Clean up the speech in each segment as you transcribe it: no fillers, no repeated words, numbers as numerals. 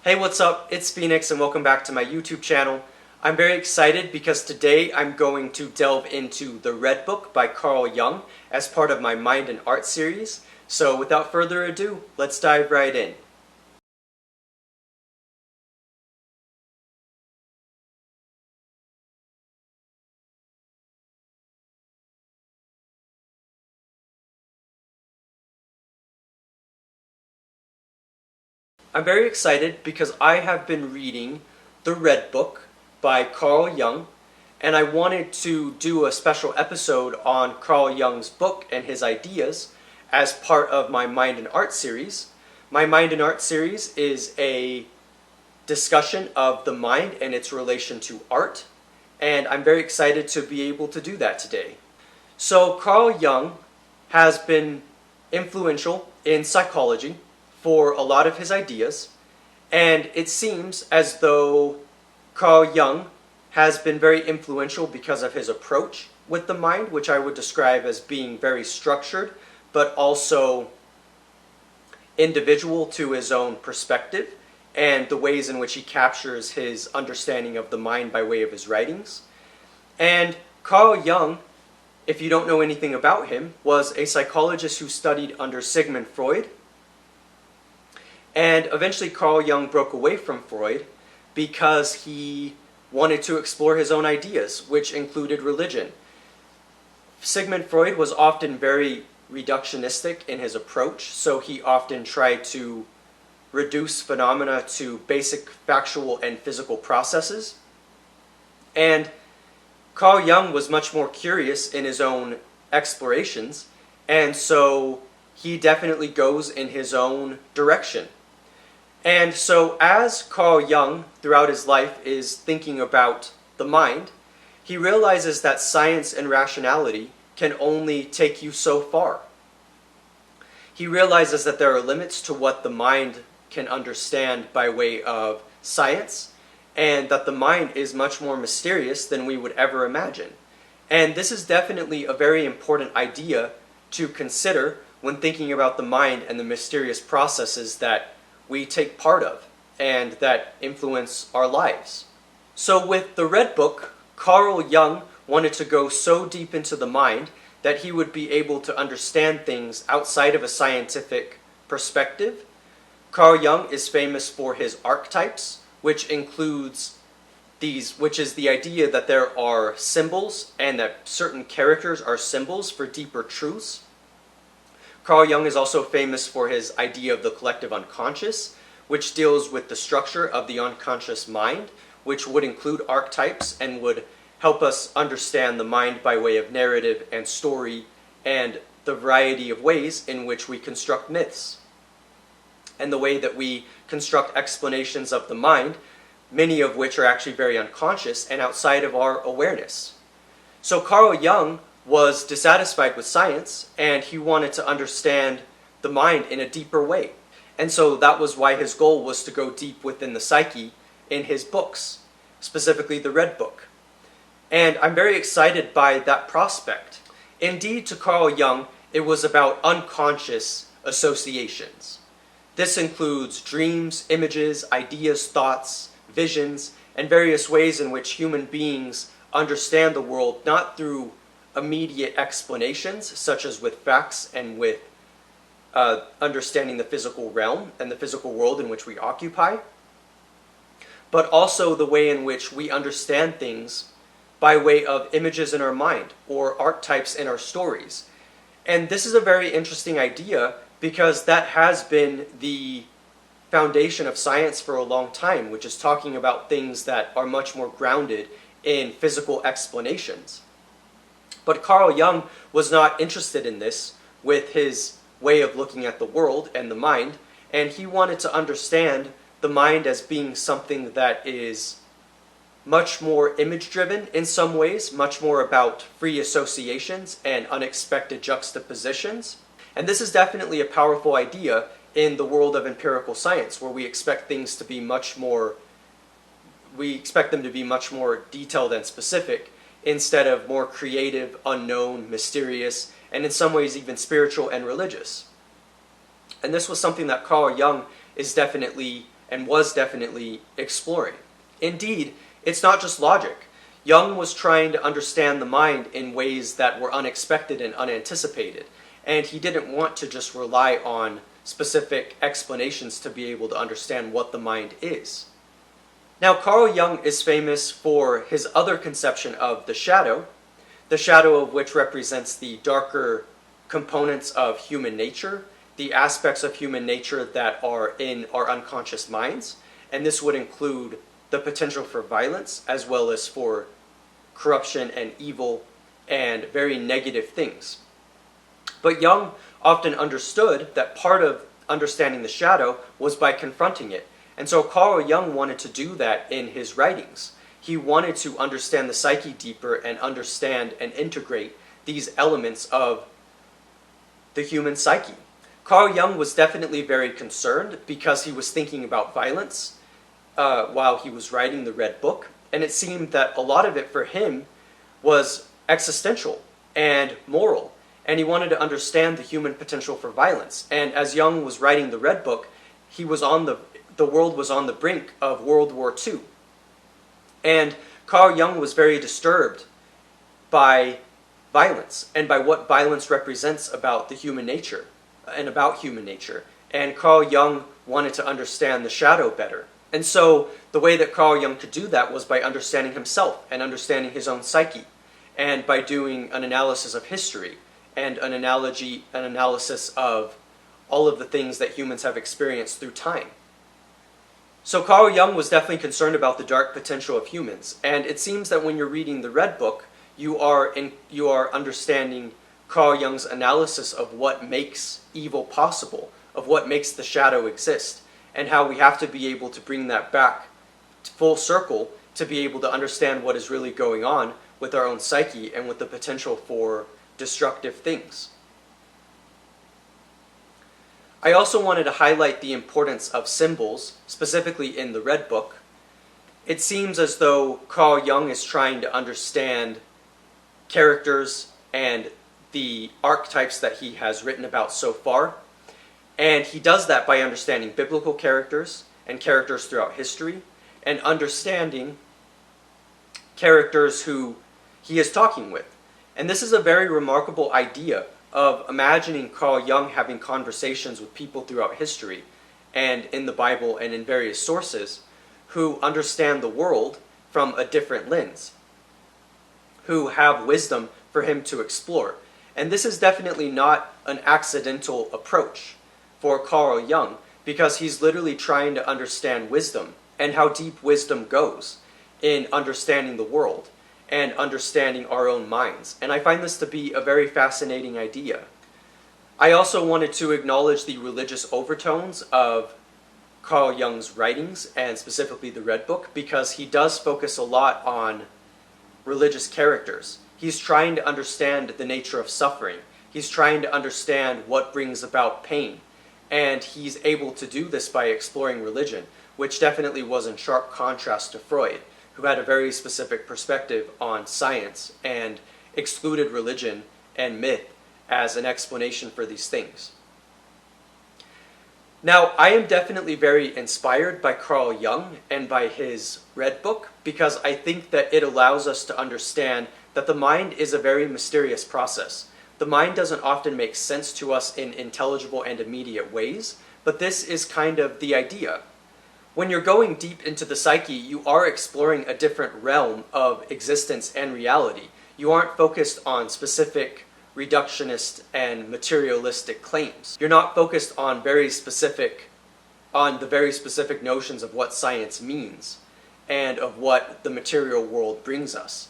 Hey, what's up? It's Phoenix and welcome back to my YouTube channel. I'm very excited because today I'm going to delve into The Red Book by Carl Jung as part of my Mind and Art series. So without further ado, let's dive right in. I'm very excited because I have been reading The Red Book by Carl Jung, and I wanted to do a special episode on Carl Jung's book and his ideas as part of my Mind and Art series. My Mind and Art series is a discussion of the mind and its relation to art, and I'm very excited to be able to do that today. So Carl Jung has been influential in psychology for a lot of his ideas, and it seems as though Carl Jung has been very influential because of his approach with the mind, which I would describe as being very structured, but also individual to his own perspective, and the ways in which he captures his understanding of the mind by way of his writings. And Carl Jung, if you don't know anything about him, was a psychologist who studied under Sigmund Freud. And eventually Carl Jung broke away from Freud because he wanted to explore his own ideas, which included religion. Sigmund Freud was often very reductionistic in his approach, so he often tried to reduce phenomena to basic factual and physical processes. And Carl Jung was much more curious in his own explorations, and so he definitely goes in his own direction. And so as Carl Jung, throughout his life, is thinking about the mind, he realizes that science and rationality can only take you so far. He realizes that there are limits to what the mind can understand by way of science, and that the mind is much more mysterious than we would ever imagine. And this is definitely a very important idea to consider when thinking about the mind and the mysterious processes that we take part of and that influence our lives. So with The Red Book, Carl Jung wanted to go so deep into the mind that he would be able to understand things outside of a scientific perspective. Carl Jung is famous for his archetypes, which is the idea that there are symbols and that certain characters are symbols for deeper truths. Carl Jung is also famous for his idea of the collective unconscious, which deals with the structure of the unconscious mind, which would include archetypes and would help us understand the mind by way of narrative and story and the variety of ways in which we construct myths, and the way that we construct explanations of the mind, many of which are actually very unconscious and outside of our awareness. So Carl Jung was dissatisfied with science, and he wanted to understand the mind in a deeper way. And so that was why his goal was to go deep within the psyche in his books, specifically The Red Book. And I'm very excited by that prospect. Indeed, to Carl Jung, it was about unconscious associations. This includes dreams, images, ideas, thoughts, visions, and various ways in which human beings understand the world, not through immediate explanations, such as with facts and with understanding the physical realm and the physical world in which we occupy, but also the way in which we understand things by way of images in our mind or archetypes in our stories. And this is a very interesting idea because that has been the foundation of science for a long time, which is talking about things that are much more grounded in physical explanations. But Carl Jung was not interested in this with his way of looking at the world and the mind, and he wanted to understand the mind as being something that is much more image-driven in some ways, much more about free associations and unexpected juxtapositions. And this is definitely a powerful idea in the world of empirical science, where we expect things to be much more detailed and specific, instead of more creative, unknown, mysterious, and in some ways even spiritual and religious. And this was something that Carl Jung is definitely and was definitely exploring. Indeed, it's not just logic. Jung was trying to understand the mind in ways that were unexpected and unanticipated, and he didn't want to just rely on specific explanations to be able to understand what the mind is. Now, Carl Jung is famous for his other conception of the shadow of which represents the darker components of human nature, the aspects of human nature that are in our unconscious minds, and this would include the potential for violence as well as for corruption and evil and very negative things. But Jung often understood that part of understanding the shadow was by confronting it. And so Carl Jung wanted to do that in his writings. He wanted to understand the psyche deeper and understand and integrate these elements of the human psyche. Carl Jung was definitely very concerned because he was thinking about violence while he was writing the Red Book, and it seemed that a lot of it for him was existential and moral, and he wanted to understand the human potential for violence. And as Jung was writing the Red Book, the world was on the brink of World War II. And Carl Jung was very disturbed by violence and by what violence represents about the human nature and about human nature. And Carl Jung wanted to understand the shadow better. And so the way that Carl Jung could do that was by understanding himself and understanding his own psyche, and by doing an analysis of history and an analysis of all of the things that humans have experienced through time. So Carl Jung was definitely concerned about the dark potential of humans, and it seems that when you're reading the Red Book, you are understanding Carl Jung's analysis of what makes evil possible, of what makes the shadow exist, and how we have to be able to bring that back full circle to be able to understand what is really going on with our own psyche and with the potential for destructive things. I also wanted to highlight the importance of symbols, specifically in the Red Book. It seems as though Carl Jung is trying to understand characters and the archetypes that he has written about so far. And he does that by understanding biblical characters and characters throughout history, and understanding characters who he is talking with. And this is a very remarkable idea of imagining Carl Jung having conversations with people throughout history and in the Bible and in various sources who understand the world from a different lens, who have wisdom for him to explore. And this is definitely not an accidental approach for Carl Jung, because he's literally trying to understand wisdom and how deep wisdom goes in understanding the world and understanding our own minds. And I find this to be a very fascinating idea. I also wanted to acknowledge the religious overtones of Carl Jung's writings, and specifically the Red Book, because he does focus a lot on religious characters. He's trying to understand the nature of suffering. He's trying to understand what brings about pain. And he's able to do this by exploring religion, which definitely was in sharp contrast to Freud, who had a very specific perspective on science and excluded religion and myth as an explanation for these things. Now, I am definitely very inspired by Carl Jung and by his Red Book, because I think that it allows us to understand that the mind is a very mysterious process. The mind doesn't often make sense to us in intelligible and immediate ways, but this is kind of the idea. When you're going deep into the psyche, you are exploring a different realm of existence and reality. You aren't focused on specific reductionist and materialistic claims. You're not focused on the very specific notions of what science means and of what the material world brings us.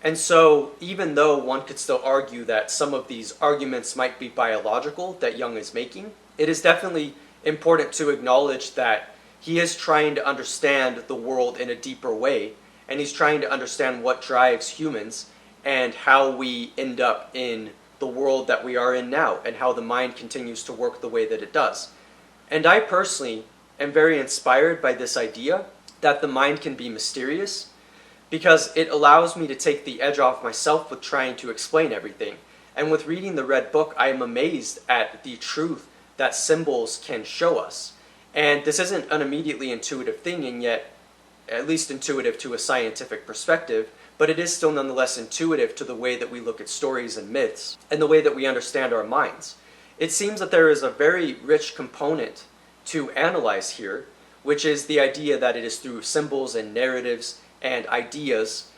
And so, even though one could still argue that some of these arguments might be biological that Jung is making, it is definitely important to acknowledge that he is trying to understand the world in a deeper way, and he's trying to understand what drives humans and how we end up in the world that we are in now, and how the mind continues to work the way that it does. And I personally am very inspired by this idea that the mind can be mysterious, because it allows me to take the edge off myself with trying to explain everything. And with reading the Red Book, I am amazed at the truth that symbols can show us, And this isn't an immediately intuitive thing, and yet at least intuitive to a scientific perspective, but it is still nonetheless intuitive to the way that we look at stories and myths, and the way that we understand our minds. It seems that there is a very rich component to analyze here, which is the idea that it is through symbols and narratives and ideas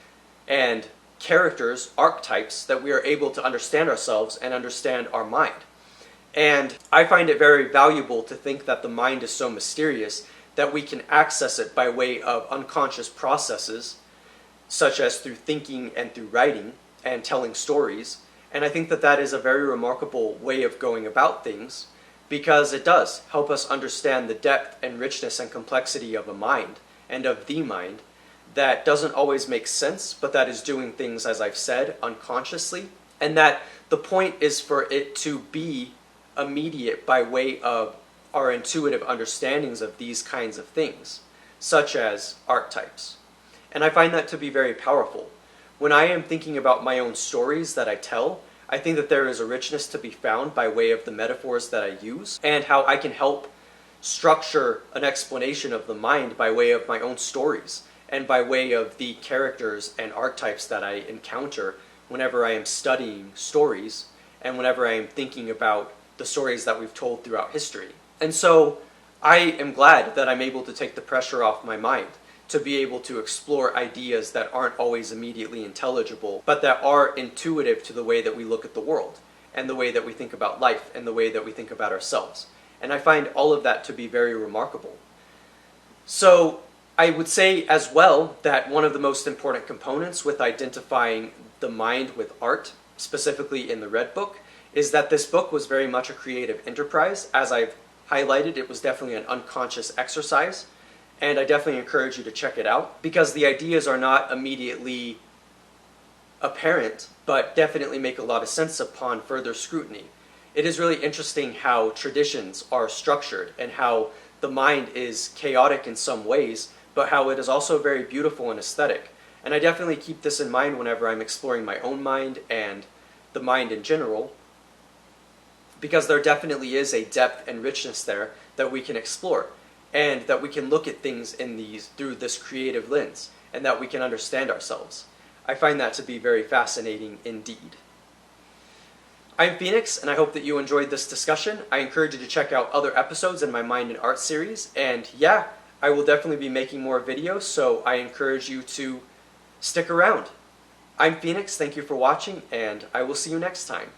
and characters, archetypes, that we are able to understand ourselves and understand our mind. And I find it very valuable to think that the mind is so mysterious that we can access it by way of unconscious processes, such as through thinking and through writing and telling stories. And I think that that is a very remarkable way of going about things, because it does help us understand the depth and richness and complexity of a mind, and of the mind, that doesn't always make sense, but that is doing things, as I've said, unconsciously, and that the point is for it to be immediate by way of our intuitive understandings of these kinds of things, such as archetypes. And I find that to be very powerful. When I am thinking about my own stories that I tell, I think that there is a richness to be found by way of the metaphors that I use, and how I can help structure an explanation of the mind by way of my own stories, and by way of the characters and archetypes that I encounter whenever I am studying stories, and whenever I am thinking about the stories that we've told throughout history. And so I am glad that I'm able to take the pressure off my mind, to be able to explore ideas that aren't always immediately intelligible, but that are intuitive to the way that we look at the world, and the way that we think about life, and the way that we think about ourselves. And I find all of that to be very remarkable. So I would say as well that one of the most important components with identifying the mind with art, specifically in the Red Book, is that this book was very much a creative enterprise. As I've highlighted, it was definitely an unconscious exercise, and I definitely encourage you to check it out, because the ideas are not immediately apparent, but definitely make a lot of sense upon further scrutiny. It is really interesting how traditions are structured, and how the mind is chaotic in some ways, but how it is also very beautiful and aesthetic. And I definitely keep this in mind whenever I'm exploring my own mind and the mind in general, because there definitely is a depth and richness there that we can explore, and that we can look at things through this creative lens, and that we can understand ourselves. I find that to be very fascinating indeed. I'm Phoenix, and I hope that you enjoyed this discussion. I encourage you to check out other episodes in my Mind and Art series, and yeah, I will definitely be making more videos, so I encourage you to stick around. I'm Phoenix, thank you for watching, and I will see you next time.